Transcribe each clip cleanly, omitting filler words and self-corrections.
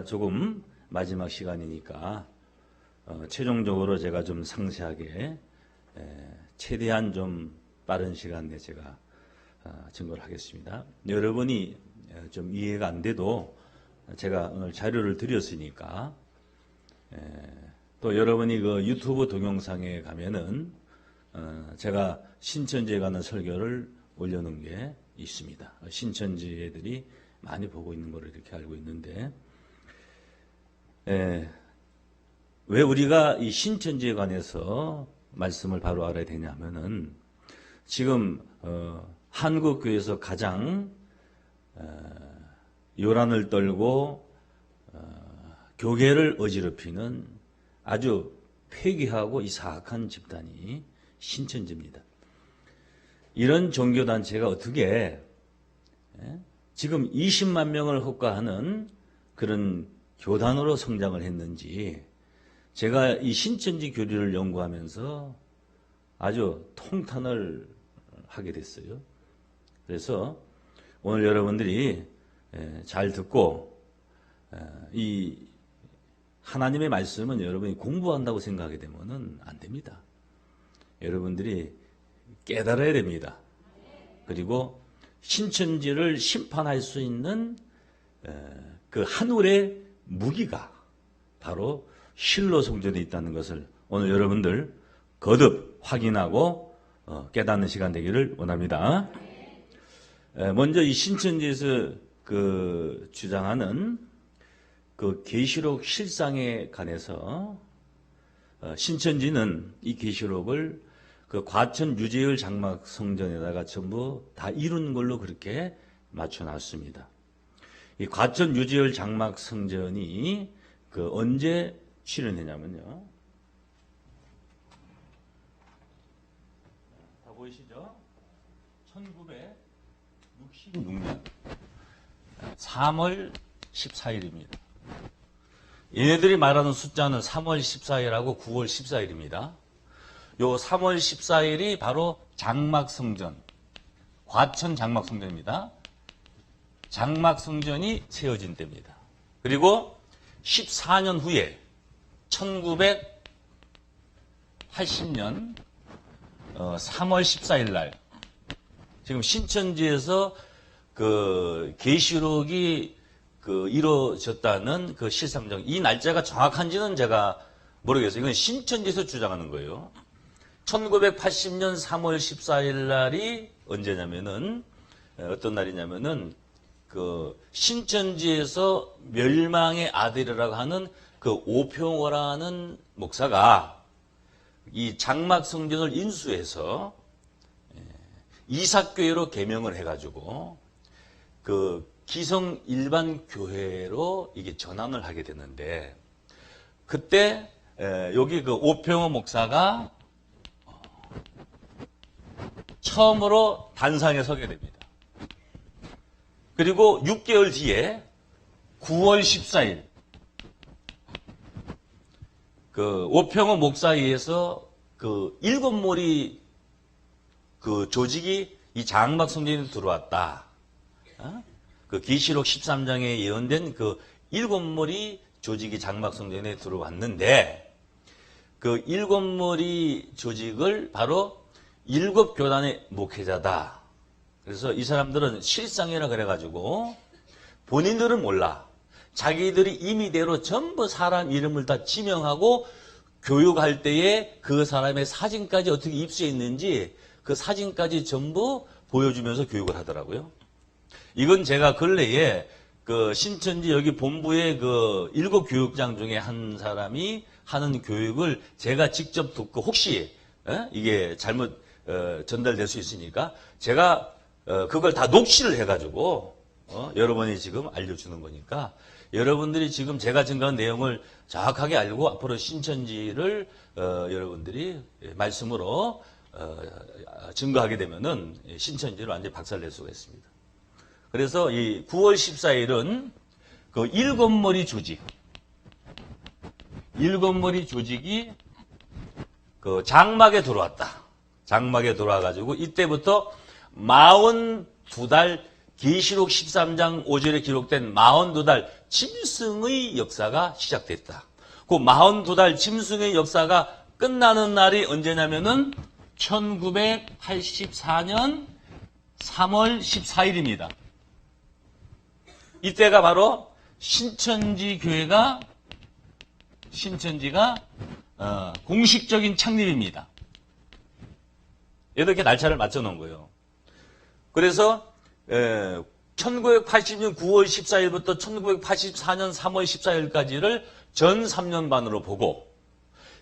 조금 마지막 시간이니까 최종적으로 제가 좀 상세하게 최대한 좀 빠른 시간 내에 제가 증거를 하겠습니다. 여러분이 좀 이해가 안 돼도 제가 오늘 자료를 드렸으니까 또 여러분이 그 유튜브 동영상에 가면은 제가 신천지에 관한 설교를 올려놓은 게 있습니다. 신천지 애들이 많이 보고 있는 거를 이렇게 알고 있는데 왜 우리가 이 신천지에 관해서 말씀을 바로 알아야 되냐면은 지금 한국 교회에서 가장 요란을 떨고 교계를 어지럽히는 아주 폐기하고 이 사악한 집단이 신천지입니다. 이런 종교단체가 어떻게 지금 20만 명을 헛가하는 그런 교단으로 성장을 했는지 제가 이 신천지 교리를 연구하면서 아주 통탄을 하게 됐어요. 그래서 오늘 여러분들이 잘 듣고 이 하나님의 말씀은 여러분이 공부한다고 생각하게 되면은 안 됩니다. 여러분들이 깨달아야 됩니다. 그리고 신천지를 심판할 수 있는 그 하늘의 무기가 바로 실로 성전에 있다는 것을 오늘 여러분들 거듭 확인하고 깨닫는 시간 되기를 원합니다. 먼저 이 신천지에서 그 주장하는 그 계시록 실상에 관해서 신천지는 이 계시록을 그 과천 유재열 장막 성전에다가 전부 다 이룬 걸로 그렇게 맞춰놨습니다. 이 과천 유재열 장막 성전이 그 언제 출현했냐면요. 다 보이시죠? 1966년 3월 14일입니다. 얘네들이 말하는 숫자는 3월 14일하고 9월 14일입니다. 요 3월 14일이 바로 장막성전, 과천 장막성전입니다. 장막성전이 세워진 때입니다. 그리고 14년 후에 1980년 3월 14일 날 지금 신천지에서 그 계시록이 그 이루어졌다는 그 실상정 이 날짜가 정확한지는 제가 모르겠어요. 이건 신천지에서 주장하는 거예요. 1980년 3월 14일 날이 언제냐면은 어떤 날이냐면은 그 신천지에서 멸망의 아들이라고 하는 그 오평호라는 목사가 이 장막 성전을 인수해서 이삭교회로 개명을 해가지고 그 기성 일반 교회로 이게 전환을 하게 됐는데 그때 여기 그 오평호 목사가 처음으로 단상에 서게 됩니다. 그리고 6개월 뒤에 9월 14일 그 오평호 목사에 의해서 그 7몰이 그 조직이 이 장막 성전에 들어왔다. 그 계시록 13장에 예언된 그 7몰이 조직이 장막 성전에 들어왔는데 그 7몰이 조직을 바로 7교단의 목회자다. 그래서 이 사람들은 실상이라 그래가지고 본인들은 몰라. 자기들이 임의대로 전부 사람 이름을 다 지명하고 교육할 때에 그 사람의 사진까지 어떻게 입수해 있는지 그 사진까지 전부 보여주면서 교육을 하더라고요. 이건 제가 근래에 그 신천지 여기 본부의 그 7교육장 중에 한 사람이 하는 교육을 제가 직접 듣고 혹시 이게 잘못 전달될 수 있으니까 제가 그걸 다 녹취를 해가지고 여러분이 지금 알려주는 거니까 여러분들이 지금 제가 증거한 내용을 정확하게 알고 앞으로 신천지를 여러분들이 말씀으로 증거하게 되면은 신천지를 완전히 박살낼 수가 있습니다. 그래서 이 9월 14일은 그 7머리 조직, 7머리 조직이 그 장막에 들어왔다. 장막에 들어와가지고 이때부터 42달 계시록 13장 5절에 기록된 42달 짐승의 역사가 시작됐다. 그 42달 짐승의 역사가 끝나는 날이 언제냐면은 1984년 3월 14일입니다. 이때가 바로 신천지가 공식적인 창립입니다. 이렇게 날짜를 맞춰 놓은 거예요. 그래서 1980년 9월 14일부터 1984년 3월 14일까지를 전 3년반으로 보고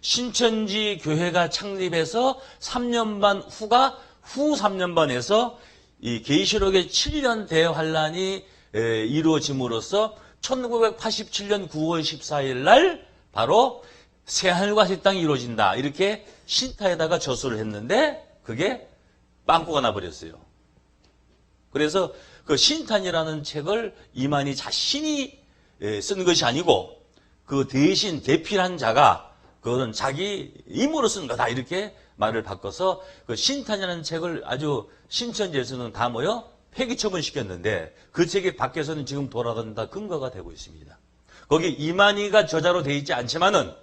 신천지 교회가 창립해서 3년반 후가 후 3년반에서 이 계시록의 7년 대환란이 이루어짐으로써 1987년 9월 14일 날 바로 새하늘과 새 땅이 이루어진다. 이렇게 신타에다가 저수를 했는데 그게 빵꾸가 나버렸어요. 그래서 그 신탄이라는 책을 이만희 자신이 쓴 것이 아니고 그 대신 대필한 자가 그거는 자기 임으로 쓴 거다. 이렇게 말을 바꿔서 그 신탄이라는 책을 아주 신천지에서는 다 모여 폐기 처분시켰는데 그 책이 밖에서는 지금 돌아다닌다 근거가 되고 있습니다. 거기 이만희가 저자로 되어 있지 않지만은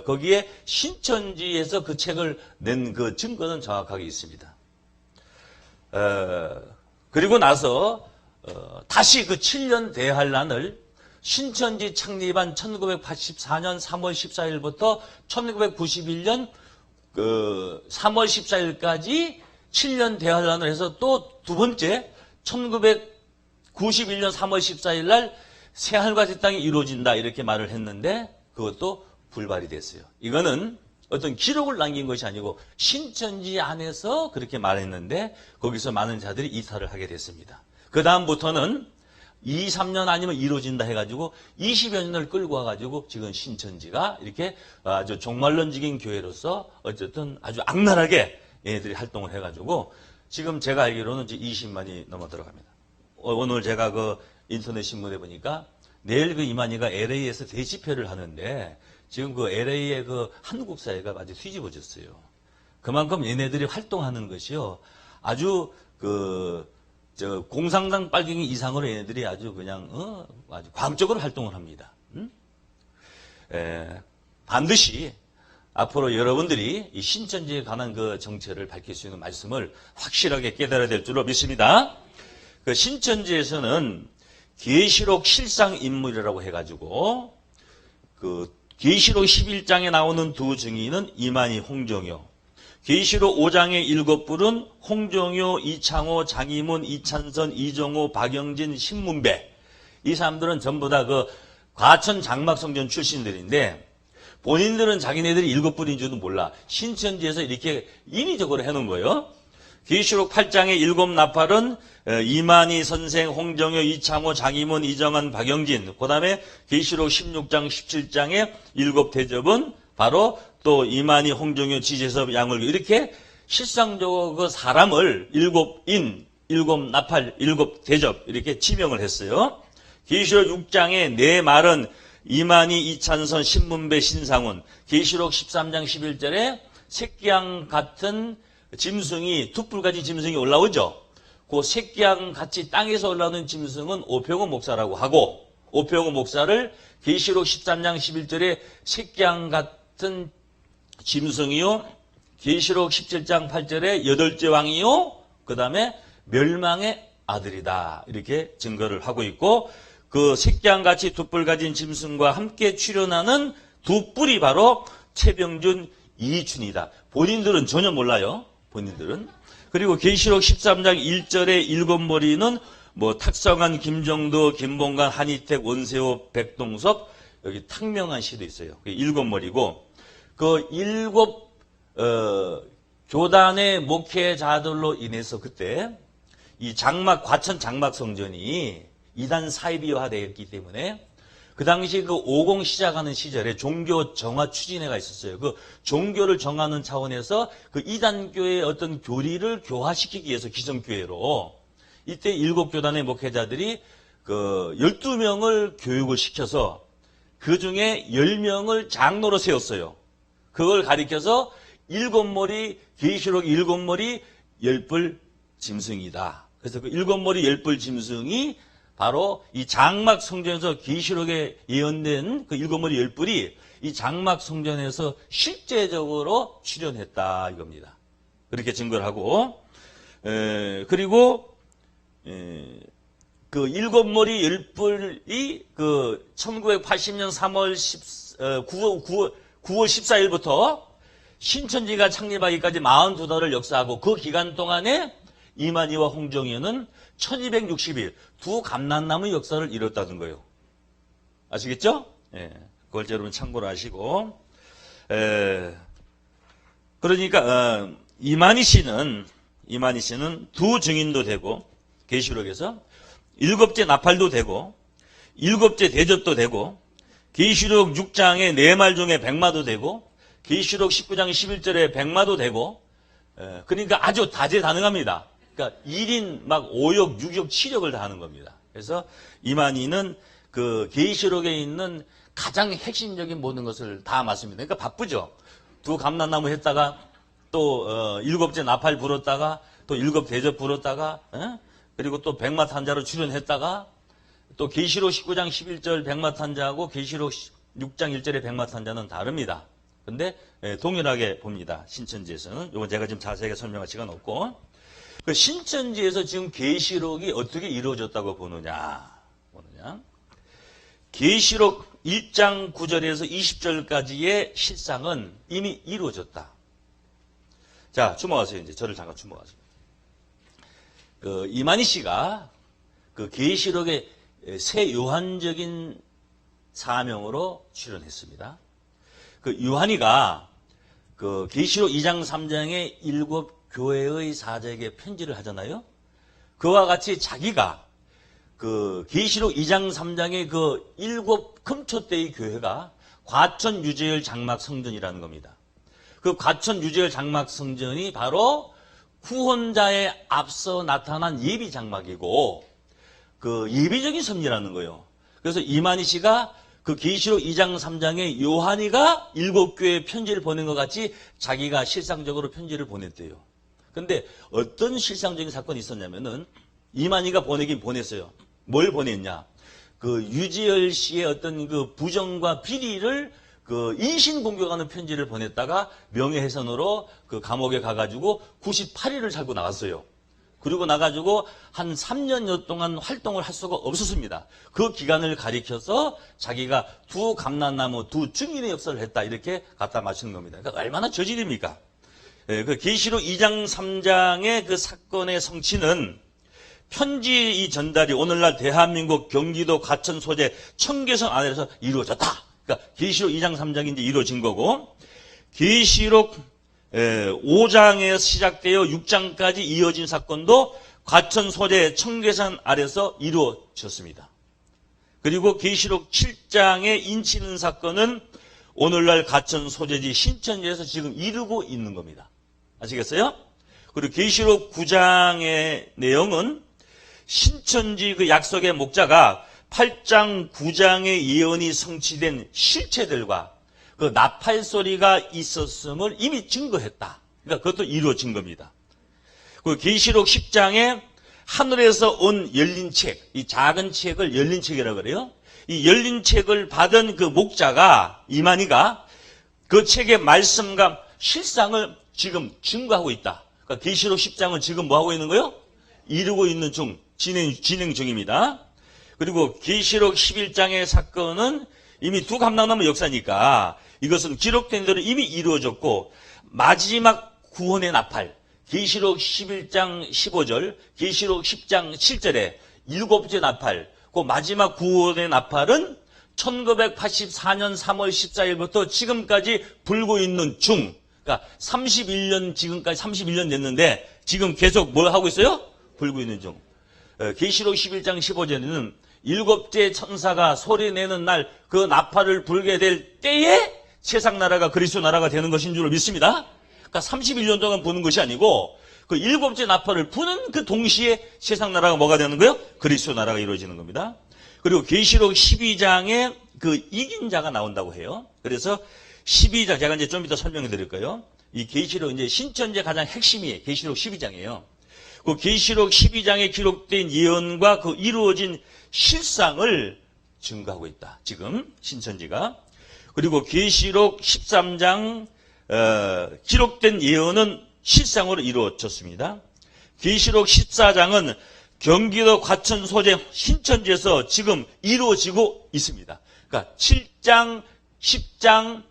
거기에 신천지에서 그 책을 낸 그 증거는 정확하게 있습니다. 그리고 나서 다시 그 7년 대환란을 신천지 창립한 1984년 3월 14일부터 1991년 3월 14일까지 7년 대환란을 해서 또 두 번째 1991년 3월 14일 날 새하늘과 새 땅이 이루어진다 이렇게 말을 했는데 그것도 불발이 됐어요. 이거는 어떤 기록을 남긴 것이 아니고 신천지 안에서 그렇게 말했는데 거기서 많은 자들이 이탈을 하게 됐습니다. 그 다음부터는 2, 3년 아니면 이루어진다 해가지고 20여 년을 끌고 와가지고 지금 신천지가 이렇게 아주 종말론적인 교회로서 어쨌든 아주 악랄하게 얘네들이 활동을 해가지고 지금 제가 알기로는 이제 20만이 넘어 들어갑니다. 오늘 제가 그 인터넷 신문에 보니까 내일 그 이만희가 LA에서 대집회를 하는데 지금 그 LA의 그 한국 사회가 아주 뒤집어졌어요. 그만큼 얘네들이 활동하는 것이요. 아주 공산당 빨갱이 이상으로 얘네들이 아주 그냥, 아주 과학적으로 활동을 합니다. 반드시 앞으로 여러분들이 이 신천지에 관한 그 정체를 밝힐 수 있는 말씀을 확실하게 깨달아야 될 줄로 믿습니다. 그 신천지에서는 계시록 실상 인물이라고 해가지고 그 계시록 11장에 나오는 두 증인은 이만희, 홍정효. 계시록 5장의 7불은 홍정효, 이창호, 장희문, 이찬선, 이정호, 박영진, 신문배. 이 사람들은 전부 다 그 과천 장막성전 출신들인데 본인들은 자기네들이 7불인 줄도 몰라. 신천지에서 이렇게 인위적으로 해놓은 거예요. 계시록 8장의 7나팔은 이만희 선생, 홍정효, 이창호, 장희문, 이정환, 박영진. 그 다음에 계시록 16장, 17장의 7대접은 바로 또 이만희, 홍정효, 지재섭, 양월교. 이렇게 실상적으로 그 사람을 7인, 7나팔, 7대접 이렇게 지명을 했어요. 계시록 6장의 네 말은 이만희, 이찬선, 신문배, 신상훈. 계시록 13장 11절에 새끼양 같은 짐승이 툭불같이 짐승이 올라오죠. 그 새끼양 같이 땅에서 올라오는 짐승은 오평호 목사라고 하고 오평호 목사를 계시록 13장 11절에 새끼양 같은 짐승이요. 계시록 17장 8절에 여덟째 왕이요. 그 다음에 멸망의 아들이다. 이렇게 증거를 하고 있고 그 새끼양같이 두 뿔 가진 짐승과 함께 출현하는 두 뿔이 바로 최병준, 이춘이다. 본인들은 전혀 몰라요. 본인들은. 그리고 계시록 13장 1절의 7머리는 뭐 탁성한, 김정도, 김봉관, 한희택, 원세호, 백동석 여기 탁명한 씨도 있어요. 7머리고 그 7 교단의 목회자들로 인해서 그때 이 과천 장막 성전이 이단 사이비화되었기 때문에 그 당시 그 50 시작하는 시절에 종교 정화 추진회가 있었어요. 그 종교를 정하는 차원에서 그 이단교의 어떤 교리를 교화시키기 위해서 기성교회로 이때 7교단의 목회자들이 그 12명을 교육을 시켜서 그 중에 10명을 장로로 세웠어요. 그걸 가리켜서 7머리, 계시록 7머리 10뿔 짐승이다. 그래서 그 일곱 머리 열불 짐승이 바로 이 장막 성전에서 계시록에 예언된 그 일곱 머리 열불이 이 장막 성전에서 실제적으로 출현했다 이겁니다. 그렇게 증거를 하고, 그리고 그 일곱 머리 열불이 그 1980년 9월 14일부터 신천지가 창립하기까지 42달을 역사하고 그 기간 동안에 이만희와 홍정현은 1260일 두 감람나무 역사를 이뤘다는 거예요. 아시겠죠? 예. 그걸 여러분 참고를 하시고, 그러니까 이만희 씨는 두 증인도 되고 계시록에서 일곱째 나팔도 되고 일곱째 대접도 되고 계시록 6장의 네 말 중에 백마도 되고 계시록 19장 11절에 백마도 되고, 그러니까 아주 다재다능합니다. 그러니까 1인 막 5역, 6역, 7역을 다 하는 겁니다. 그래서 이만희는 그 계시록에 있는 가장 핵심적인 모든 것을 다 맡습니다. 그러니까 바쁘죠. 두 감람나무 했다가 또 일곱째 나팔 불었다가 또 일곱 대접 불었다가, 그리고 또 백마탄자로 출연했다가 또 계시록 19장 11절 백마탄자하고 계시록 6장 1절의 백마탄자는 다릅니다. 근데 동일하게 봅니다. 신천지에서는. 이건 제가 지금 자세하게 설명할 시간 없고, 그 신천지에서 지금 계시록이 어떻게 이루어졌다고 보느냐. 계시록 1장 9절에서 20절까지의 실상은 이미 이루어졌다. 자, 주목하세요. 이제 저를 잠깐 주목하세요. 그 이만희 씨가 그 계시록의 새 요한적인 사명으로 출연했습니다. 그 요한이가 그 계시록 2장 3장에 일곱 교회의 사제에게 편지를 하잖아요. 그와 같이 자기가 그 계시록 2장 3장의 그 일곱 금초 때의 교회가 과천 유재열 장막 성전이라는 겁니다. 그 과천 유재열 장막 성전이 바로 구원자에 앞서 나타난 예비 장막이고 그 예비적인 섭리라는 거예요. 그래서 이만희 씨가 그 계시록 2장 3장에 요한이가 일곱 교회에 편지를 보낸 것 같이 자기가 실상적으로 편지를 보냈대요. 근데 어떤 실상적인 사건이 있었냐면은 이만희가 보내긴 보냈어요. 뭘 보냈냐? 그 유지열 씨의 어떤 그 부정과 비리를 그 인신 공격하는 편지를 보냈다가 명예훼손으로 그 감옥에 가가지고 98일을 살고 나왔어요. 그리고 나가지고 한 3년여 동안 활동을 할 수가 없었습니다. 그 기간을 가리켜서 자기가 두 감람나무, 두 증인의 역사를 했다. 이렇게 갖다 맞추는 겁니다. 그러니까 얼마나 저질입니까? 그 계시록 2장 3장의 그 사건의 성취는 편지 이 전달이 오늘날 대한민국 경기도 과천 소재 청계천 안에서 이루어졌다. 그러니까 계시록 2장 3장이 이제 이루어진 거고, 계시록 5장에서 시작되어 6장까지 이어진 사건도 과천 소재 청계천 아래서 이루어졌습니다. 그리고 계시록 7장에 인치는 사건은 오늘날 과천 소재지 신천지에서 지금 이루고 있는 겁니다. 아시겠어요? 그리고 계시록 9장의 내용은 신천지 그 약속의 목자가 8장 9장의 예언이 성취된 실체들과 그 나팔 소리가 있었음을 이미 증거했다. 그러니까 그것도 이루어진 겁니다. 그 계시록 10장에 하늘에서 온 열린 책, 이 작은 책을 열린 책이라고 그래요. 이 열린 책을 받은 그 목자가 이만희가 그 책의 말씀과 실상을 지금 증거하고 있다. 그러니까 계시록 10장은 지금 뭐 하고 있는 거예요? 이루고 있는 중, 진행 중입니다. 그리고 계시록 11장의 사건은 이미 두 감람나무 역사니까 이것은 기록된 대로 이미 이루어졌고, 마지막 구원의 나팔, 계시록 11장 15절, 계시록 10장 7절에 일곱째 나팔, 그 마지막 구원의 나팔은 1984년 3월 14일부터 지금까지 불고 있는 중, 그러니까 31년, 지금까지 31년 됐는데 지금 계속 뭘 하고 있어요? 불고 있는 중. 계시록 11장 15절에는 일곱째 천사가 소리내는 날 그 나팔을 불게 될 때에 세상 나라가 그리스도 나라가 되는 것인 줄 믿습니다. 그러니까 31년 동안 부는 것이 아니고 그 일곱째 나팔을 부는 그 동시에 세상 나라가 뭐가 되는 거예요? 그리스도 나라가 이루어지는 겁니다. 그리고 계시록 12장에 그 이긴 자가 나온다고 해요. 그래서 12장 제가 이제 좀 이따 설명해 드릴 거예요. 이 계시록 이제 신천지의 가장 핵심이 계시록 12장이에요. 그 계시록 12장에 기록된 예언과 그 이루어진 실상을 증거하고 있다. 지금 신천지가. 그리고 계시록 13장 기록된 예언은 실상으로 이루어졌습니다. 계시록 14장은 경기도 과천 소재 신천지에서 지금 이루어지고 있습니다. 그러니까 7장, 10장,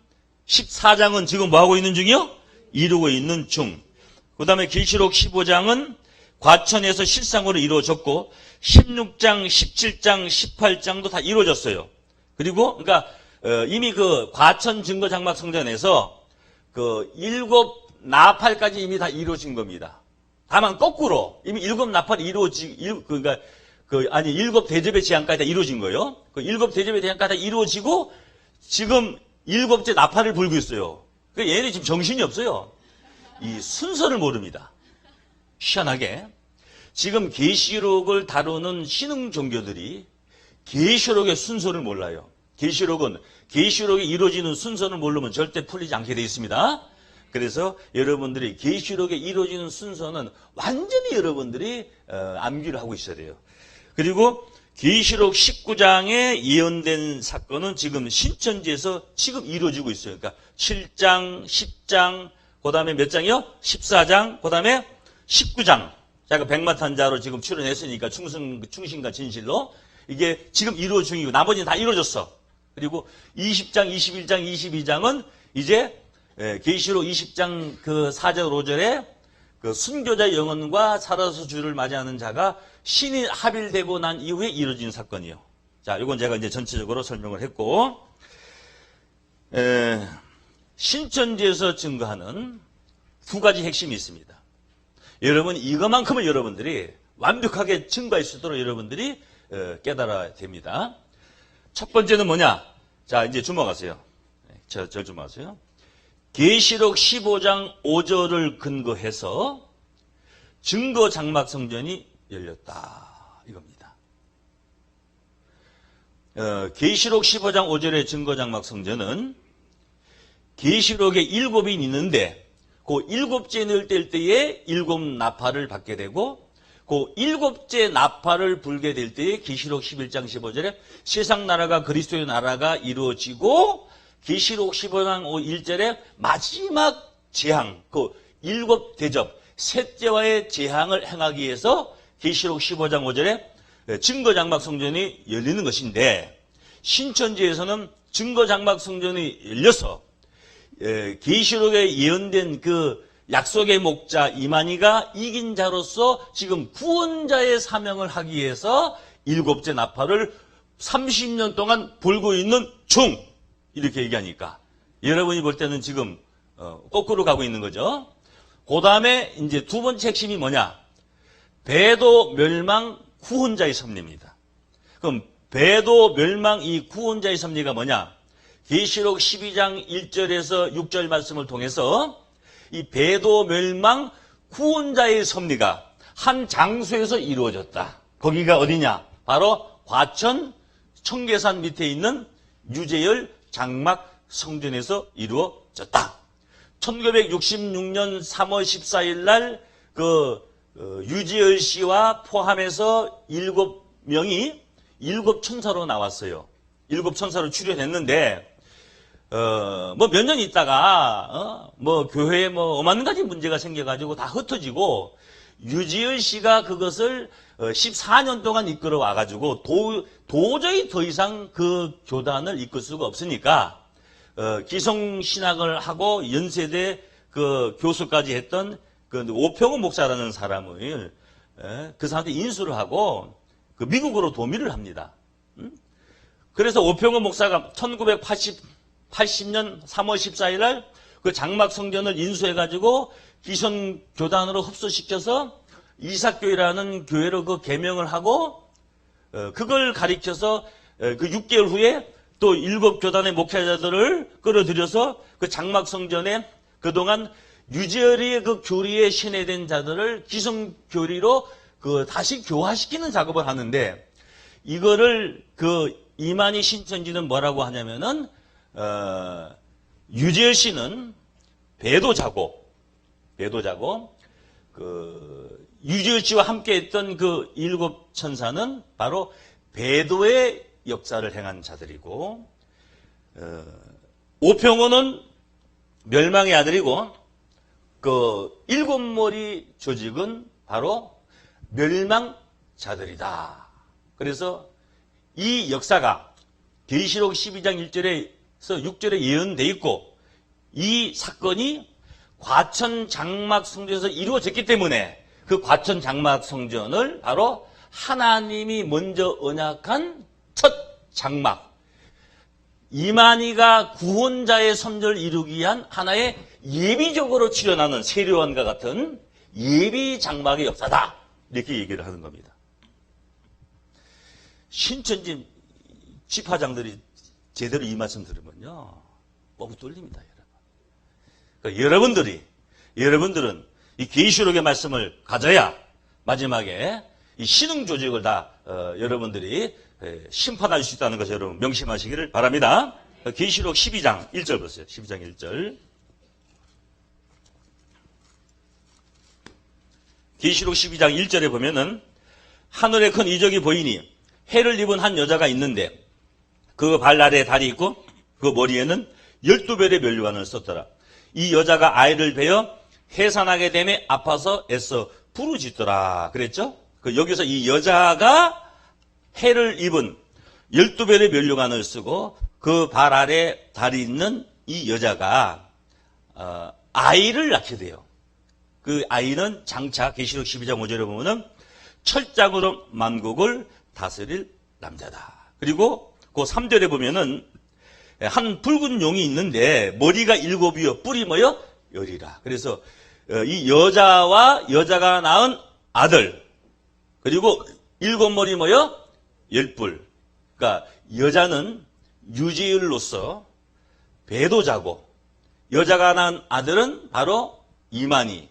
14장은 지금 뭐하고 있는 중이요? 이루고 있는 중. 그 다음에 계시록 15장은 과천에서 실상으로 이루어졌고 16장, 17장, 18장도 다 이루어졌어요. 그리고 그러니까 이미 그 과천 증거 장막 성전에서 그 7 나팔까지 이미 다 이루어진 겁니다. 다만 거꾸로 이미 7 나팔이 그러니까 7 대접의 제한까지 다 이루어진 거예요. 그 7 대접의 제한까지 다 이루어지고 지금 7째 나팔을 불고 있어요. 그러니까 얘네 지금 정신이 없어요. 이 순서를 모릅니다. 희한하게 지금 계시록을 다루는 신흥 종교들이 계시록의 순서를 몰라요. 계시록이 이루어지는 순서를 모르면 절대 풀리지 않게 되어 있습니다. 그래서 여러분들이 계시록에 이루어지는 순서는 완전히 여러분들이 암기를 하고 있어야 돼요. 그리고 계시록 19장에 예언된 사건은 지금 신천지에서 지금 이루어지고 있어요. 그러니까 7장, 10장, 그 다음에 몇 장이요? 14장, 그 다음에 19장. 제가 백마탄자로 지금 출연했으니까 충신과 진실로. 이게 지금 이루어 중이고 나머지는 다 이루어졌어. 그리고 20장, 21장, 22장은 이제 계시록 20장 그 4절 5절에 그 순교자의 영혼과 살아서 주를 맞이하는 자가 신이 합일되고 난 이후에 이루어진 사건이요. 자, 이건 제가 이제 전체적으로 설명을 했고, 신천지에서 증거하는 두 가지 핵심이 있습니다. 여러분, 이것만큼은 여러분들이 완벽하게 증거할 수 있도록 여러분들이 깨달아야 됩니다. 첫 번째는 뭐냐? 자, 이제 주목하세요. 저 주목하세요. 계시록 15장 5절을 근거해서 증거 장막 성전이 열렸다. 이겁니다. 계시록 15장 5절의 증거 장막 성전은 계시록에 7이 있는데 그 7째 넣을 때에 7 나팔을 받게 되고 그 7째 나팔을 불게 될 때에 계시록 11장 15절에 세상 나라가 그리스도의 나라가 이루어지고 계시록 15장 1절에 마지막 재앙, 그 7 대접, 셋째와의 재앙을 행하기 위해서 계시록 15장 5절에 증거 장막 성전이 열리는 것인데 신천지에서는 증거 장막 성전이 열려서 계시록에 예언된 그 약속의 목자 이만희가 이긴 자로서 지금 구원자의 사명을 하기 위해서 7째 나팔을 30년 동안 불고 있는 중 이렇게 얘기하니까 여러분이 볼 때는 지금 거꾸로 가고 있는 거죠. 그 다음에 이제 두 번째 핵심이 뭐냐? 배도 멸망 구원자의 섭리입니다. 그럼 배도 멸망 이 구원자의 섭리가 뭐냐? 계시록 12장 1절에서 6절 말씀을 통해서 이 배도 멸망 구원자의 섭리가 한 장소에서 이루어졌다. 거기가 어디냐? 바로 과천 청계산 밑에 있는 유재열 장막 성전에서 이루어졌다. 1966년 3월 14일 날 유재열 씨와 포함해서 7명이 7천사로 나왔어요. 7천사로 출연했는데 뭐 몇 년 있다가 뭐 교회에 뭐 어마어마한 가지 문제가 생겨가지고 다 흩어지고 유지열 씨가 그것을 14년 동안 이끌어 와가지고 도저히 더 이상 그 교단을 이끌 수가 없으니까 기성신학을 하고 연세대 그 교수까지 했던 그 오평호 목사라는 사람을 그 사람한테 인수를 하고 그 미국으로 도미를 합니다. 그래서 오평호 목사가 1980년 3월 14일 날 그 장막 성전을 인수해가지고 기성 교단으로 흡수시켜서 이삭교회라는 교회로 그 개명을 하고 그걸 가리켜서 그 6개월 후에 또 7 교단의 목회자들을 끌어들여서 그 장막 성전에 그동안 유재열의 그 교리에 신뢰된 자들을 기성 교리로 그 다시 교화시키는 작업을 하는데 이거를 그 이만희 신천지는 뭐라고 하냐면은 유재열 씨는 배도자고 그 유지열 씨와 함께 했던 그 일곱 천사는 바로 배도의 역사를 행한 자들이고, 오평호는 멸망의 아들이고, 그 일곱 머리 조직은 바로 멸망자들이다. 그래서 이 역사가 계시록 12장 1절에서 6절에 예언되어 있고, 이 사건이 과천 장막 성전에서 이루어졌기 때문에 그 과천 장막 성전을 바로 하나님이 먼저 언약한 첫 장막, 이만희가 구원자의 선전을 이루기 위한 하나의 예비적으로 출현하는 세례요한과 같은 예비 장막의 역사다, 이렇게 얘기를 하는 겁니다. 신천지 집화장들이 제대로 이 말씀 들으면요, 뻥 뚫립니다, 여러분. 그러니까 여러분들은 이 계시록의 말씀을 가져야 마지막에 이 신흥 조직을 다 여러분들이 심판할 수 있다는 것을 여러분 명심하시기를 바랍니다. 계시록 12장 1절 보세요. 12장 1절. 계시록 12장 1절에 보면은 하늘에 큰 이적이 보이니 해를 입은 한 여자가 있는데 그 발 아래에 달이 있고 그 머리에는 12별의 면류관을 썼더라. 이 여자가 아이를 베어 해산하게 되매 아파서 애써 부르짖더라 그랬죠? 여기서 이 여자가 해를 입은 12별의 면류관을 쓰고 그 발 아래 달이 있는 이 여자가 아이를 낳게 돼요. 그 아이는 장차 계시록 12장 5절에 보면은 철장으로 만국을 다스릴 남자다. 그리고 그 3절에 보면은 한 붉은 용이 있는데 머리가 7이요 뿔이 뭐요? 10이라. 그래서 이 여자와 여자가 낳은 아들, 그리고 7머리 뭐요? 10뿔. 그러니까 여자는 유지율로서 배도자고, 여자가 낳은 아들은 바로 이만희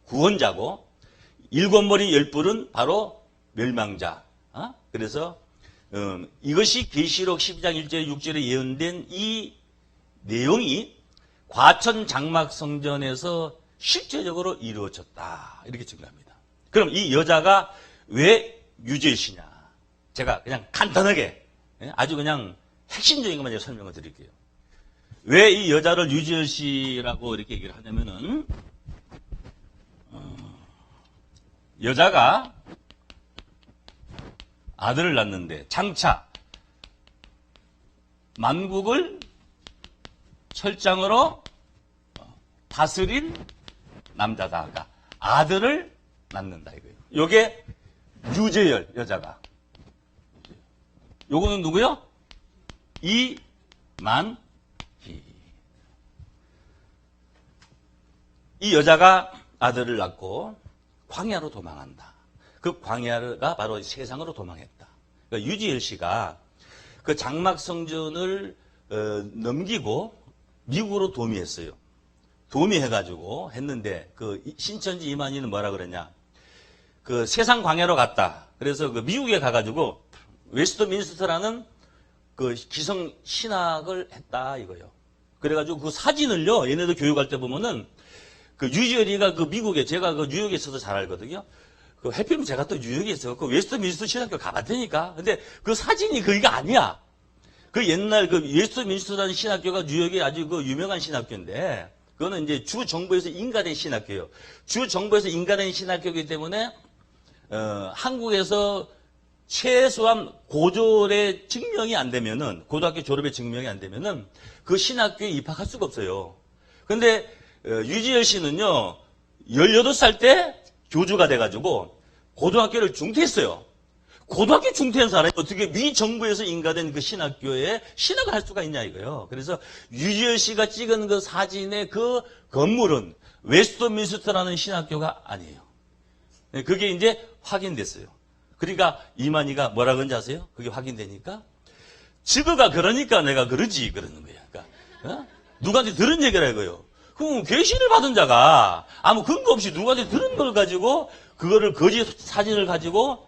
구원자고, 7머리 10뿔은 바로 멸망자. 그래서 이것이 계시록 12장 1절 6절에 예언된 이 내용이 과천 장막 성전에서 실제적으로 이루어졌다, 이렇게 증거합니다. 그럼 이 여자가 왜 유지열 씨냐? 제가 그냥 간단하게 아주 그냥 핵심적인 것만 제가 설명을 드릴게요. 왜 이 여자를 유지열 씨라고 이렇게 얘기를 하냐면은 여자가 아들을 낳는데 장차 만국을 철장으로 다스릴 남자다. 그러니까 아들을 낳는다 이거예요. 요게 유재열 여자가. 요거는 누구요? 이만희. 이 여자가 아들을 낳고 광야로 도망한다. 그 광야가 바로 세상으로 도망했다. 그러니까 유지열 씨가 그 장막 성전을 넘기고 미국으로 도미했어요. 도미해가지고 했는데 그 신천지 이만희는 뭐라 그러냐? 그 세상 광야로 갔다. 그래서 그 미국에 가가지고 웨스트민스터라는 그 기성 신학을 했다 이거요. 그래가지고 그 사진을요, 얘네들 교육할 때 보면은 그 유지열이가 그 미국에, 제가 그 뉴욕에 있어서 잘 알거든요. 그 해피면 제가 또 뉴욕에 있어. 그 웨스트민스터 신학교 가봤다니까. 근데 그 사진이 그게 아니야. 그 옛날 그 웨스트민스터라는 신학교가 뉴욕에 아주 그 유명한 신학교인데, 그거는 이제 주 정부에서 인가된 신학교예요. 주 정부에서 인가된 신학교이기 때문에 한국에서 최소한 고졸의 증명이 안 되면은, 고등학교 졸업의 증명이 안 되면은 그 신학교에 입학할 수가 없어요. 근데 유지열 씨는요, 18살 때 교주가 돼가지고 고등학교를 중퇴했어요. 고등학교 중퇴한 사람이 어떻게 미 정부에서 인가된 그 신학교에 신학을 할 수가 있냐 이거요. 그래서 유지열 씨가 찍은 그 사진의 그 건물은 웨스트민스터라는 신학교가 아니에요. 그게 이제 확인됐어요. 그러니까 이만희가 뭐라 그런지 아세요? 그게 확인되니까 지그가 그러니까 내가 그러지 그러는 거야. 그러니까 누구한테 들은 얘기라 이거요. 그럼 계시를 받은 자가 아무 근거 없이 누구한테 들은 걸 가지고 그거를 거짓 사진을 가지고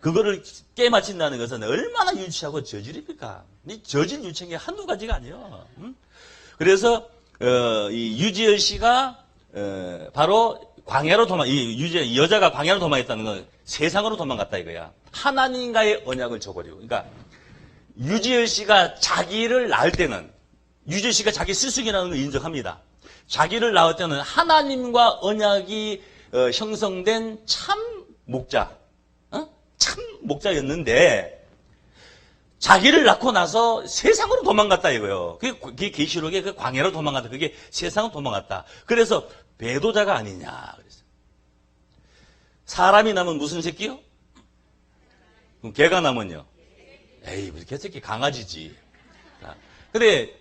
그거를 깨맞힌다는 것은 얼마나 유치하고 저질입니까? 이 저질 유치한 게 한두 가지가 아니에요. 그래서 이 유지열 씨가 바로 광야로 이 여자가 광야로 도망했다는 건 세상으로 도망갔다 이거야. 하나님과의 언약을 저버리고. 그러니까 유지열 씨가 자기를 낳을 때는, 유지열 씨가 자기 스승이라는 걸 인정합니다. 자기를 낳을 때는 하나님과 언약이 형성된 참 목자, 참 목자였는데 자기를 낳고 나서 세상으로 도망갔다 이거예요. 그게 계시록에 그 광야로 도망갔다. 그게 세상으로 도망갔다. 그래서 배도자가 아니냐 그랬어요. 사람이 나면 무슨 새끼요? 그럼 개가 나면요? 에이, 무슨 개새끼, 강아지지. 근데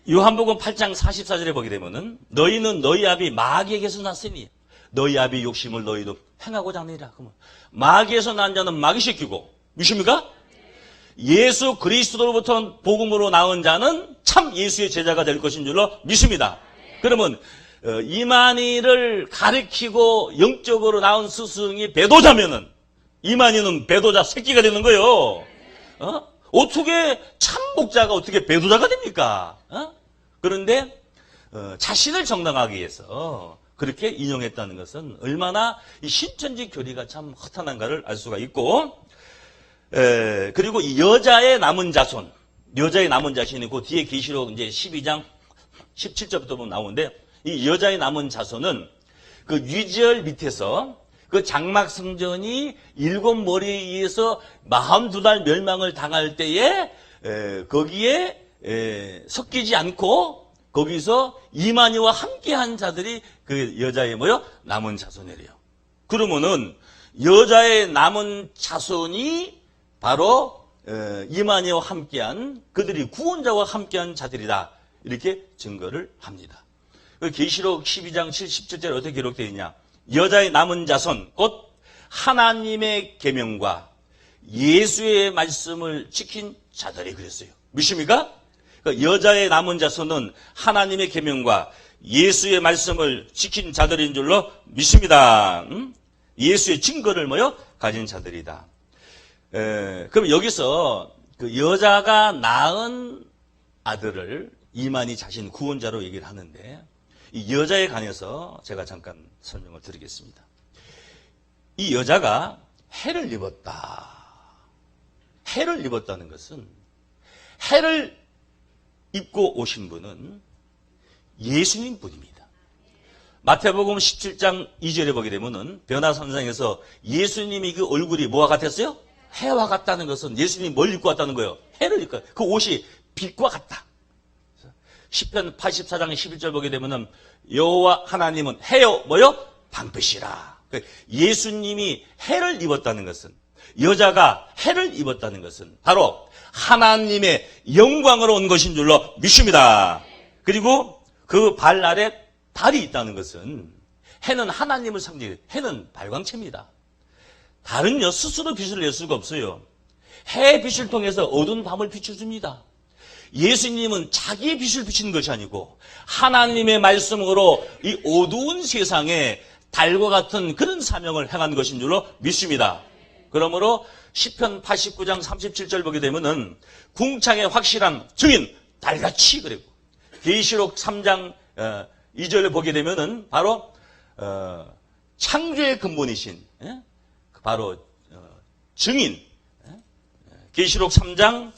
요한복음 8장 44절에 보게 되면은 너희는 너희 아비 마귀에게서 났으니 너희 아비 욕심을 너희도 행하고자 하느니라. 그러면 마귀에서 난 자는 마귀 새끼고, 믿습니까? 예수 그리스도로부터 복음으로 나온 자는 참 예수의 제자가 될 것인 줄로 믿습니다. 그러면 이만희를 가르치고 영적으로 나온 스승이 배도자면은 이만희는 배도자 새끼가 되는 거예요. 어떻게 참 목자가 어떻게 배도자가 됩니까? 그런데 자신을 정당하기 위해서 그렇게 인용했다는 것은 얼마나 이 신천지 교리가 참 허탄한가를 알 수가 있고, 그리고 이 여자의 남은 자손, 여자의 남은 자손이 그 뒤에 계시록 이제 12장 17절부터 보면 나오는데, 이 여자의 남은 자손은 그 유지열 밑에서 그 장막 성전이 7머리에 의해서 42달 멸망을 당할 때에 거기에 섞이지 않고 거기서 이만희와 함께한 자들이 그 여자의 남은 자손이래요. 그러면은 여자의 남은 자손이 바로 이만희와 함께한, 그들이 구원자와 함께한 자들이다, 이렇게 증거를 합니다. 계시록 12장 17절에 어떻게 기록되어 있냐? 여자의 남은 자손 곧 하나님의 계명과 예수의 말씀을 지킨 자들이 그랬어요. 믿습니까? 여자의 남은 자손은 하나님의 계명과 예수의 말씀을 지킨 자들인 줄로 믿습니다. 예수의 증거를 가진 자들이다. 그럼 여기서 그 여자가 낳은 아들을 이만희 자신 구원자로 얘기를 하는데, 이 여자에 관해서 제가 잠깐 설명을 드리겠습니다. 이 여자가 해를 입었다. 해를 입었다는 것은, 해를 입고 오신 분은 예수님 분입니다. 마태복음 17장 2절에 보게 되면은 변화선상에서 예수님이 그 얼굴이 뭐와 같았어요? 해와 같다는 것은 예수님이 뭘 입고 왔다는 거예요? 해를 입고, 그 옷이 빛과 같다. 시편 84장 11절 보게 되면은 여호와 하나님은 해요 방패시라. 예수님이 해를 입었다는 것은, 여자가 해를 입었다는 것은 바로 하나님의 영광으로 온 것인 줄로 믿습니다. 그리고 그 발 아래 달이 있다는 것은, 해는 하나님을 상징해요. 해는 발광체입니다. 달은요 스스로 빛을 낼 수가 없어요. 해의 빛을 통해서 어두운 밤을 비춰줍니다. 예수님은 자기의 빛을 비치는 것이 아니고 하나님의 말씀으로 이 어두운 세상에 달과 같은 그런 사명을 행한 것인 줄로 믿습니다. 그러므로 시편 89장 37절 보게 되면은 궁창의 확실한 증인 달같이, 그리고 계시록 3장 2절을 보게 되면은 바로 창조의 근본이신 바로 증인, 계시록 3장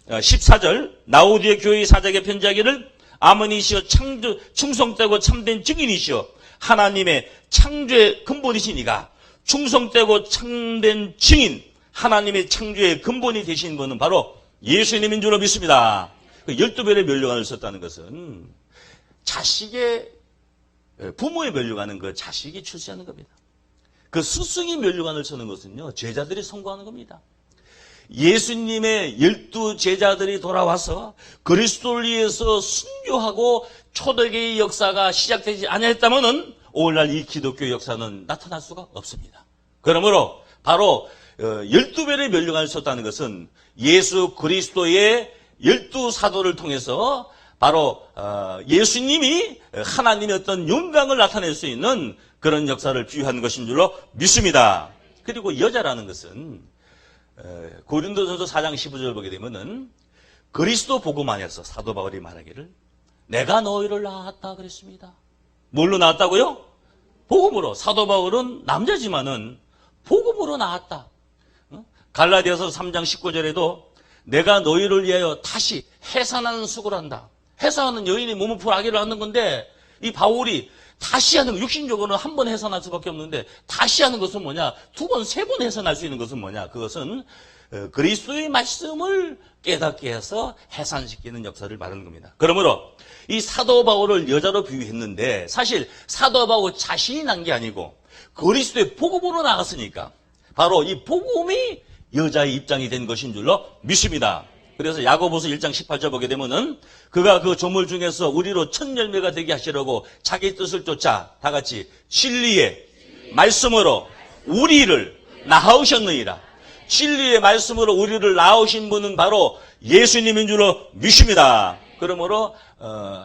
14절 라오디게 교회의 사자에게 편지하기를 아멘이시여 충성되고 참된 증인이시여 하나님의 창조의 근본이신 이가 충성되고 참된 증인, 하나님의 창조의 근본이 되신 분은 바로 예수님인 줄로 믿습니다. 12별의 면류관을 썼다는 것은 자식의, 부모의 면류관은 그 자식이 출세하는 겁니다. 그 스승이 면류관을 쓰는 것은요 제자들이 선고하는 겁니다. 예수님의 12 제자들이 돌아와서 그리스도를 위해서 순교하고 초대교회의 역사가 시작되지 않았다면은 오늘날 이 기독교 역사는 나타날 수가 없습니다. 그러므로 바로 12별의 면류관을 썼다는 것은 예수 그리스도의 12사도를 통해서 바로 예수님이 하나님의 어떤 영광을 나타낼 수 있는 그런 역사를 비유하는 것인 줄로 믿습니다. 그리고 여자라는 것은 고린도전서 4장 15절 보게 되면은 그리스도 복음 안에서 사도 바울이 말하기를 내가 너희를 낳았다 그랬습니다. 뭘로 낳았다고요? 복음으로, 사도 바울은 남자지만은 복음으로 나왔다. 갈라디아서 3장 19절에도 내가 너희를 위하여 다시 해산하는 수고를 한다. 해산하는 여인이 몸을 풀어 아기를 낳는 건데, 이 바울이 다시 하는 거, 육신적으로는 한 번 해산할 수밖에 없는데, 다시 하는 것은 뭐냐? 두 번, 세 번 해산할 수 있는 것은 뭐냐? 그것은 그리스도의 말씀을 깨닫게 해서 해산시키는 역사를 말하는 겁니다. 그러므로 이 사도 바울을 여자로 비유했는데, 사실 사도 바울 자신이 난 게 아니고 그리스도의 복음으로 나갔으니까 바로 이 복음이 여자의 입장이 된 것인 줄로 믿습니다. 그래서 야고보서 1장 18절 보게 되면은 그가 그 조물 중에서 우리로 첫 열매가 되게 하시려고 자기 뜻을 쫓아 다 같이 진리의 말씀으로 우리를 낳으셨느니라. 진리의 말씀으로 우리를 낳으신 분은 바로 예수님인 줄로 믿습니다. 그러므로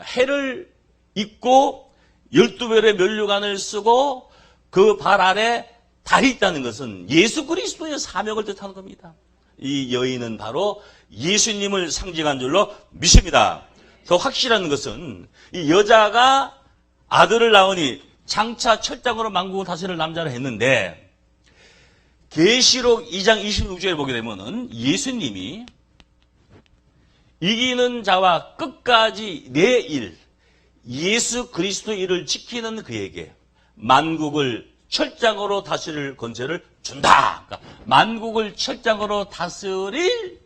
해를 입고 12별의 면류관을 쓰고 그 발 아래 달이 있다는 것은 예수 그리스도의 사명을 뜻하는 겁니다. 이 여인은 바로 예수님을 상징한 줄로 믿습니다. 더 확실한 것은 이 여자가 아들을 낳으니 장차 철장으로 만국을 다스릴 남자를 했는데, 계시록 2장 26절에 보게 되면은 예수님이 이기는 자와 끝까지 내 일, 예수 그리스도의 일을 지키는 그에게 만국을 철장으로 다스릴 권세를 준다. 그러니까 만국을 철장으로 다스릴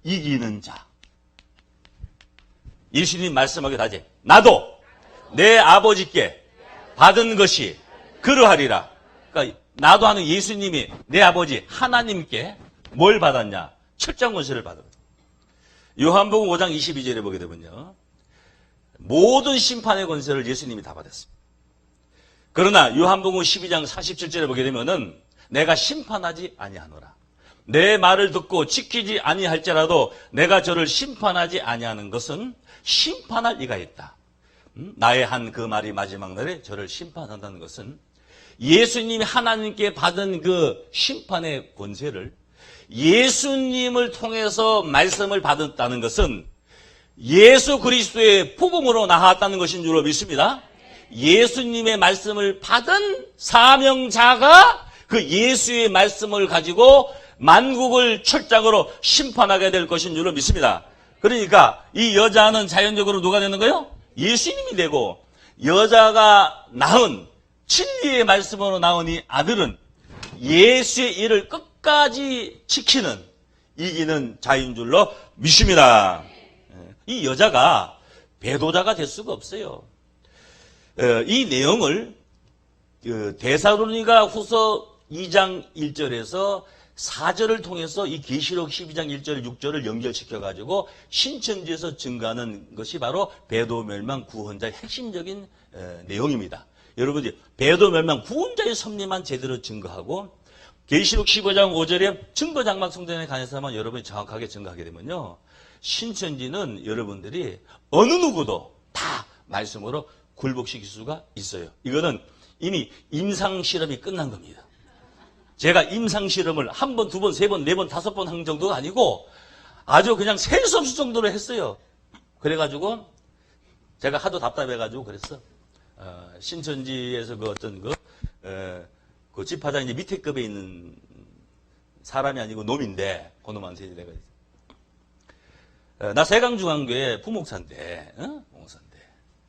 이기는 자. 예수님 말씀하게 다지. 나도 내 아버지께 받은 것이 그러하리라. 그러니까 나도 하는 예수님이 내 아버지 하나님께 뭘 받았냐? 철장 권세를 받았다. 요한복음 5장 22절에 보게 되면요, 모든 심판의 권세를 예수님이 다 받았습니다. 그러나 요한복음 12장 47절에 보게 되면은 내가 심판하지 아니하노라. 내 말을 듣고 지키지 아니할지라도 내가 저를 심판하지 아니하는 것은 심판할 이가 있다. 나의 한 그 말이 마지막 날에 저를 심판한다는 것은 예수님이 하나님께 받은 그 심판의 권세를 예수님을 통해서 말씀을 받았다는 것은 예수 그리스도의 복음으로 나왔다는 것인 줄로 믿습니다. 예수님의 말씀을 받은 사명자가 그 예수의 말씀을 가지고 만국을 철장으로 심판하게 될 것인 줄로 믿습니다. 그러니까 이 여자는 자연적으로 누가 되는 거예요? 예수님이 되고, 여자가 낳은 진리의 말씀으로 낳은 이 아들은 예수의 일을 끝까지 지키는, 이기는 자인 줄로 믿습니다. 이 여자가 배도자가 될 수가 없어요. 이 내용을 데살로니가 후서 2장 1절에서 4절을 통해서 이 계시록 12장 1절 6절을 연결시켜가지고 신천지에서 증거하는 것이 바로 배도 멸망 구원자의 핵심적인 내용입니다. 여러분들, 배도 멸망 구원자의 섭리만 제대로 증거하고 계시록 15장 5절에 증거장막 성전에 관해서만 여러분이 정확하게 증거하게 되면요, 신천지는 여러분들이 어느 누구도 다 말씀으로 굴복시킬 수가 있어요. 이거는 이미 임상실험이 끝난 겁니다. 제가 임상실험을 한 번, 두 번, 세 번, 네 번, 다섯 번 한 정도가 아니고 아주 그냥 셀 수 없을 정도로 했어요. 그래가지고 제가 하도 답답해가지고 그랬어. 신천지에서 그 어떤 그 집화장 이제 밑에 급에 있는 사람이 아니고 놈인데, 그 놈한테 내가 나 세강중앙교회 부목사인데, 부목사인데.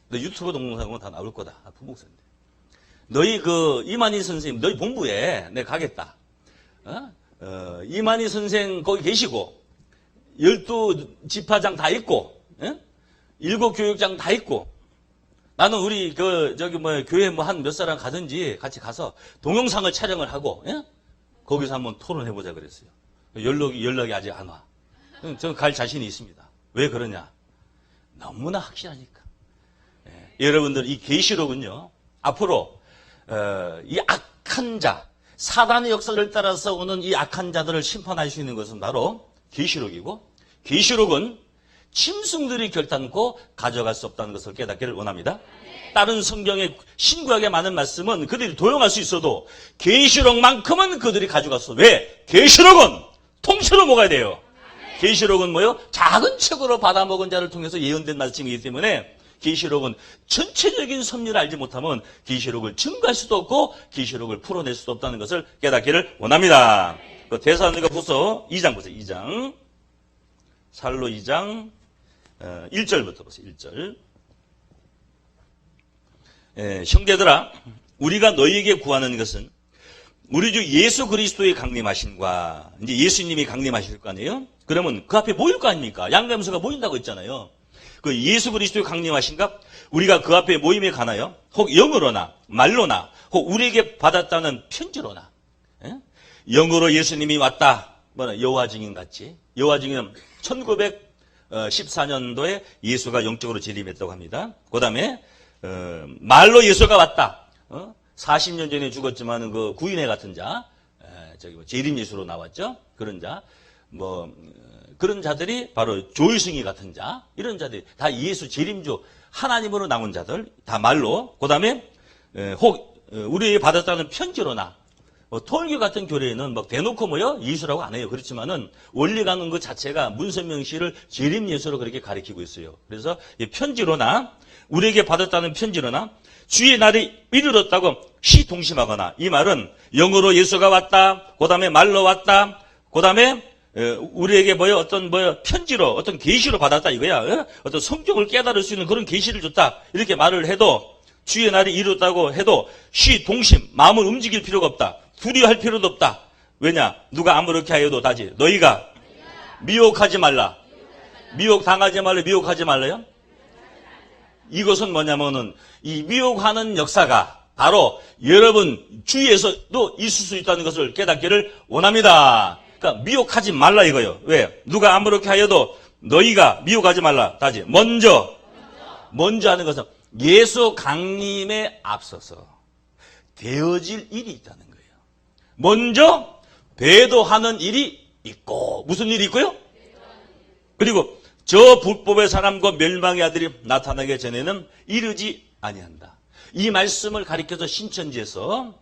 너 유튜브 동영상 보면 다 나올 거다. 부목사인데. 너희 이만희 선생님, 너희 본부에 내가 가겠다. 이만희 선생 거기 계시고, 12집화장 다 있고, 7교육장 다 있고, 나는 우리 교회 한 몇 사람 가든지 같이 가서 동영상을 촬영을 하고, 거기서 한번 토론해보자 그랬어요. 연락이 아직 안 와. 저는 갈 자신이 있습니다. 왜 그러냐? 너무나 확실하니까. 여러분들, 이 계시록은요, 앞으로 이 악한 자, 사단의 역사를 따라서 오는 이 악한 자들을 심판할 수 있는 것은 바로 계시록이고, 계시록은 짐승들이 결단코 가져갈 수 없다는 것을 깨닫기를 원합니다. 다른 성경의 신구약의 많은 말씀은 그들이 도용할 수 있어도 계시록만큼은 그들이 가져갈 수 없어요. 왜? 계시록은 통째로 먹어야 돼요. 계시록은 뭐요? 작은 책으로 받아먹은 자를 통해서 예언된 말씀이기 때문에 계시록은 전체적인 섭리를 알지 못하면 계시록을 증거할 수도 없고 계시록을 풀어낼 수도 없다는 것을 깨닫기를 원합니다. 데살로니가 후서 2장 보세요. 2장. 살로 2장 1절부터 보세요. 1절. 형제들아, 우리가 너희에게 구하는 것은 우리 주 예수 그리스도의 강림하심과, 이제 예수님이 강림하실 거 아니에요? 그러면 그 앞에 모일 거 아닙니까? 양감수가 모인다고 했잖아요. 그 예수 그리스도의 강림하신가? 우리가 그 앞에 모임에 가나요? 혹 영으로나 말로나 혹 우리에게 받았다는 편지로나. 영으로 예수님이 왔다. 뭐냐, 여호와 증인 같이. 여호와 증인은 1914년도에 예수가 영적으로 재림했다고 합니다. 그 다음에 말로 예수가 왔다. 40년 전에 죽었지만 그 구인회 같은 자, 재림 예수로 나왔죠. 그런 자, 그런 자들이 바로 조유승이 같은 자, 이런 자들이 다 예수 재림주 하나님으로 나온 자들, 다 말로. 그 다음에 혹 우리에게 받았다는 편지로나. 토일교 같은 교회에는 막 대놓고 예수라고 안 해요. 그렇지만은 원리 가는 것 자체가 문선명시를 재림 예수로 그렇게 가리키고 있어요. 그래서 이 편지로나 우리에게 받았다는 편지로나 주의 날이 이르렀다고 시동심하거나, 이 말은 영으로 예수가 왔다. 그 다음에 말로 왔다. 그 다음에 우리에게 어떤 편지로 어떤 계시로 받았다 이거야. 어떤 성경을 깨달을 수 있는 그런 계시를 줬다. 이렇게 말을 해도 주의 날이 이르렀다고 해도 시동심, 마음을 움직일 필요가 없다. 두려워할 필요도 없다. 왜냐? 누가 아무렇게 하여도 다지. 너희가 미혹하지 말라. 미혹당하지 말라. 미혹하지 말라요? 이것은 뭐냐면은 이 미혹하는 역사가 바로 여러분 주위에서도 있을 수 있다는 것을 깨닫기를 원합니다. 그러니까 미혹하지 말라 이거요. 왜? 누가 아무렇게 하여도 너희가 미혹하지 말라. 다지. 먼저 하는 것은 예수 강림에 앞서서 되어질 일이 있다는 거예요. 먼저 배도하는 일이 있고, 무슨 일이 있고요? 그리고 저 불법의 사람과 멸망의 아들이 나타나기 전에는 이르지 아니한다. 이 말씀을 가리켜서 신천지에서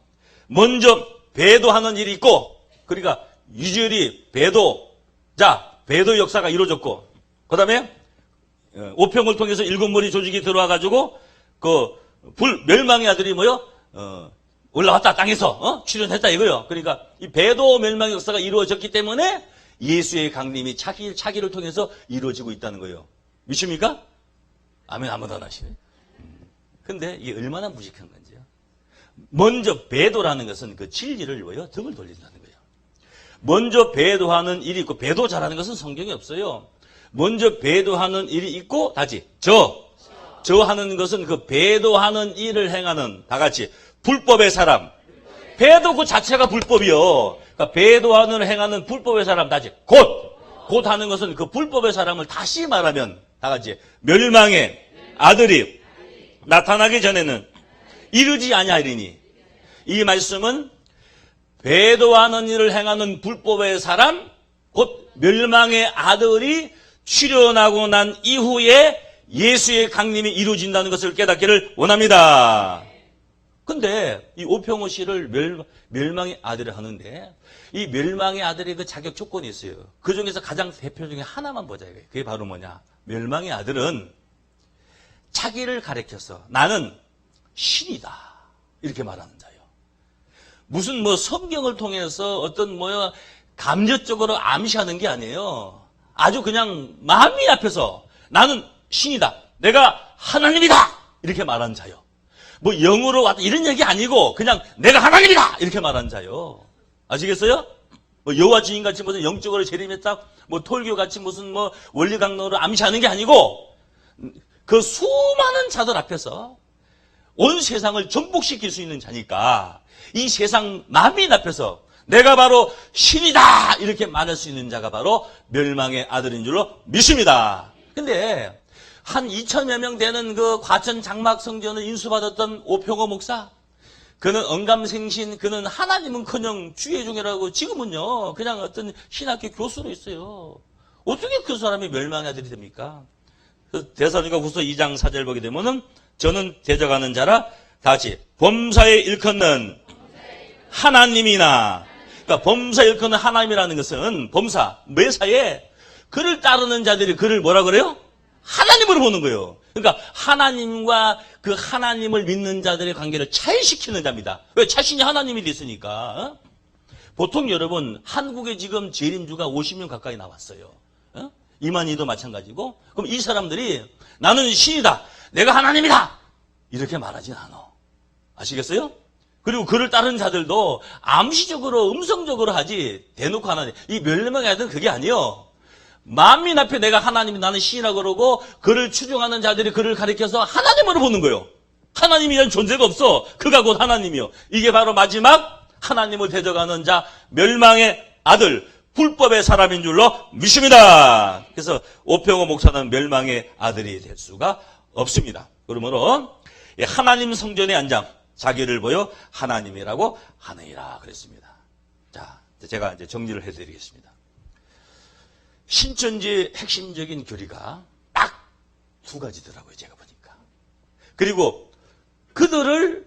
먼저 배도하는 일이 있고, 그러니까 유절이 배도 역사가 이루어졌고, 그 다음에 오평을 통해서 일곱 머리 조직이 들어와가지고 멸망의 아들이 올라왔다 땅에서 출현했다 이거요. 그러니까 이 배도 멸망의 역사가 이루어졌기 때문에 예수의 강림이 차기를 통해서 이루어지고 있다는 거예요. 믿습니까? 아멘. 아무도 안 하시네. 근데 이게 얼마나 무식한 건지요. 먼저 배도라는 것은 그 진리를 등을 돌린다는 거예요. 먼저 배도하는 일이 있고, 배도 잘하는 것은 성경에 없어요. 먼저 배도하는 일이 있고, 다시 저 하는 것은 그 배도하는 일을 행하는, 다 같이 불법의 사람. 배도 그 자체가 불법이요. 그러니까 배도하는 행하는 불법의 사람, 다시 곧 하는 것은 그 불법의 사람을 다시 말하면 다 같이 멸망의 아들이 나타나기 전에는 이르지 아니하리니. 이 말씀은 배도하는 일을 행하는 불법의 사람, 곧 멸망의 아들이 출현하고 난 이후에 예수의 강림이 이루어진다는 것을 깨닫기를 원합니다. 근데 이 오평호 씨를 멸망의 아들을 하는데, 이 멸망의 아들의 그 자격 조건이 있어요. 그 중에서 가장 대표 중에 하나만 보자 이거예요. 그게 바로 뭐냐? 멸망의 아들은 자기를 가리켜서 나는 신이다 이렇게 말하는 자예요. 무슨 성경을 통해서 어떤 감정적으로 암시하는 게 아니에요. 아주 그냥 마음이 앞에서 나는 신이다, 내가 하나님이다 이렇게 말하는 자요. 영으로 왔다 이런 얘기 아니고 그냥 내가 하나님이다 이렇게 말하는 자요. 아시겠어요? 여호와 증인같이 무슨 영적으로 재림했다, 토일교같이 무슨 원리 강론으로 암시하는 게 아니고, 그 수많은 자들 앞에서 온 세상을 전복시킬 수 있는 자니까 이 세상 만민 앞에서 내가 바로 신이다 이렇게 말할 수 있는 자가 바로 멸망의 아들인 줄로 믿습니다. 근데 한 2천여 명 되는 그 과천 장막 성전을 인수받았던 오평호 목사, 그는 언감생신, 그는 하나님은커녕 주의종이라고 지금은요 그냥 어떤 신학교 교수로 있어요. 어떻게 그 사람이 멸망의 아들이 됩니까? 데살로니가 후서 2장 4절 보게 되면은 저는 대적하는 자라 다시 범사에 일컫는 하나님이나. 그러니까 범사에 일컫는 하나님이라는 것은 범사 매사에 그를 따르는 자들이 그를 뭐라 그래요? 하나님으로 보는 거예요. 그러니까 하나님과 그 하나님을 믿는 자들의 관계를 차이시키는 자입니다. 왜? 자신이 하나님이 됐으니까. 보통 여러분 한국에 지금 재림주가 50명 가까이 나왔어요. 이만희도 마찬가지고. 그럼 이 사람들이 나는 신이다, 내가 하나님이다, 이렇게 말하진 않아. 아시겠어요? 그리고 그를 따르는 자들도 암시적으로 음성적으로 하지 대놓고 하나님. 이 멸망의 아들은 그게 아니에요. 만민 앞에 내가 하나님이 나는 신이라고 그러고 그를 추종하는 자들이 그를 가리켜서 하나님으로 보는 거예요. 하나님이라는 존재가 없어. 그가 곧 하나님이요. 이게 바로 마지막 하나님을 대적하는 자, 멸망의 아들, 불법의 사람인 줄로 믿습니다. 그래서 오평호 목사는 멸망의 아들이 될 수가 없습니다. 그러므로 하나님 성전의 안장, 자기를 보여 하나님이라고 하느니라 그랬습니다. 자, 제가 이제 정리를 해드리겠습니다. 신천지의 핵심적인 교리가 딱 두 가지더라고요, 제가 보니까. 그리고 그들을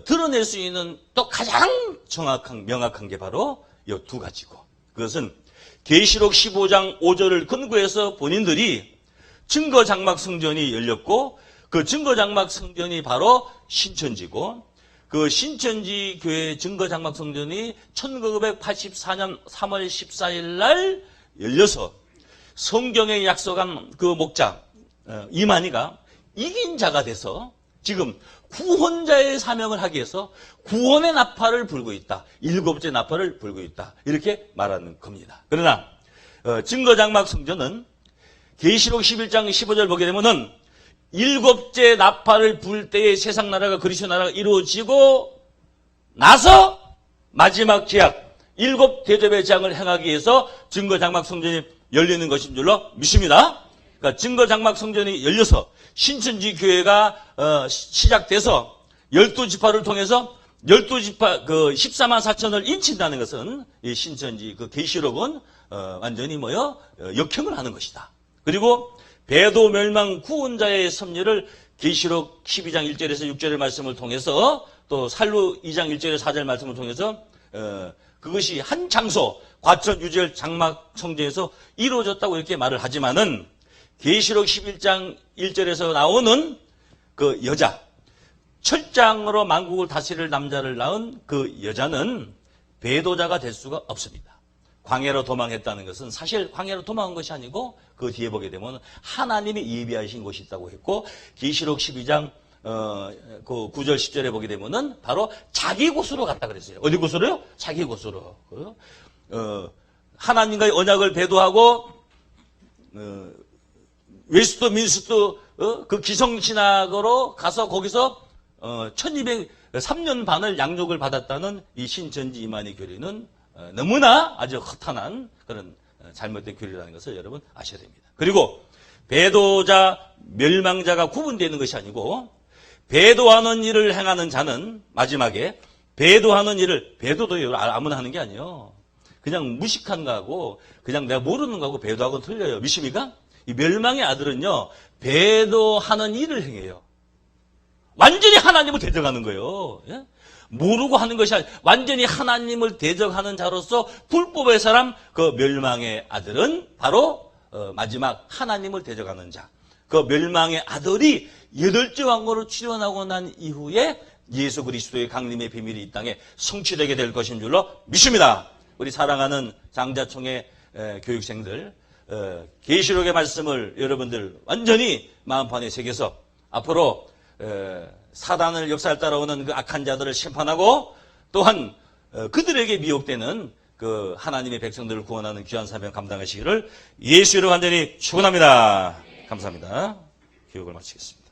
드러낼 수 있는 또 가장 정확한, 명확한 게 바로 이 두 가지고, 그것은 계시록 15장 5절을 근거해서 본인들이 증거장막 성전이 열렸고, 그 증거장막 성전이 바로 신천지고, 그 신천지 교회 증거장막 성전이 1984년 3월 14일 날 열려서 성경에 약속한 그 목자 이만희가 이긴 자가 돼서 지금 구원자의 사명을 하기 위해서 구원의 나팔을 불고 있다. 7째 나팔을 불고 있다. 이렇게 말하는 겁니다. 그러나 증거장막 성전은 계시록 11장 15절 보게 되면은 7째 나팔을 불 때에 세상 나라가 그리스도 나라가 이루어지고 나서 마지막 제약 7 대접의 장을 행하기 위해서 증거장막 성전이 열리는 것인 줄로 믿습니다. 그러니까 증거장막 성전이 열려서 신천지 교회가 시작돼서 12지파를 통해서 12지파 그 14만 4천을 인친다는 것은 이 신천지 그 계시록은 완전히 역행을 하는 것이다. 그리고 배도 멸망 구원자의 섭리를 계시록 12장 1절에서 6절의 말씀을 통해서 또 살루 2장 1절에서 4절 말씀을 통해서 그것이 한 장소 과천 유절 장막 성전에서 이루어졌다고 이렇게 말을 하지만은 계시록 11장 1절에서 나오는 그 여자, 철장으로 만국을 다스릴 남자를 낳은 그 여자는 배도자가 될 수가 없습니다. 광야로 도망했다는 것은 사실 광야로 도망한 것이 아니고 그 뒤에 보게 되면 하나님이 예비하신 곳이 있다고 했고, 계시록 12장 그 9절 10절에 보게 되면은 바로 자기 곳으로 갔다 그랬어요. 어디 곳으로요? 자기 곳으로. 하나님과의 언약을 배도하고 웨스트 민스터 그 기성신학으로 가서 거기서 1203년 반을 양육을 받았다는 이 신천지 이만희 교리는 너무나 아주 허탄한 그런 잘못된 교리라는 것을 여러분 아셔야 됩니다. 그리고 배도자, 멸망자가 구분되는 것이 아니고, 배도하는 일을 행하는 자는 마지막에 배도하는 일을, 배도도 아무나 하는 게 아니에요. 그냥 무식한 거하고 그냥 내가 모르는 거하고 배도하고는 틀려요. 믿습니까? 이 멸망의 아들은요, 배도하는 일을 행해요. 완전히 하나님을 대적하는 거예요. 예? 모르고 하는 것이 아니라 완전히 하나님을 대적하는 자로서 불법의 사람, 그 멸망의 아들은 바로 마지막 하나님을 대적하는 자. 그 멸망의 아들이 8째 왕국으로 출현하고 난 이후에 예수 그리스도의 강림의 비밀이 이 땅에 성취되게 될 것인 줄로 믿습니다. 우리 사랑하는 장자총회 교육생들, 계시록의 말씀을 여러분들 완전히 마음판에 새겨서 앞으로 사단을 역사를 따라오는 그 악한 자들을 심판하고, 또한 그들에게 미혹되는 그 하나님의 백성들을 구원하는 귀한 사명 감당하시기를 예수 이름으로 완전히 축원합니다. 감사합니다. 교육을 마치겠습니다.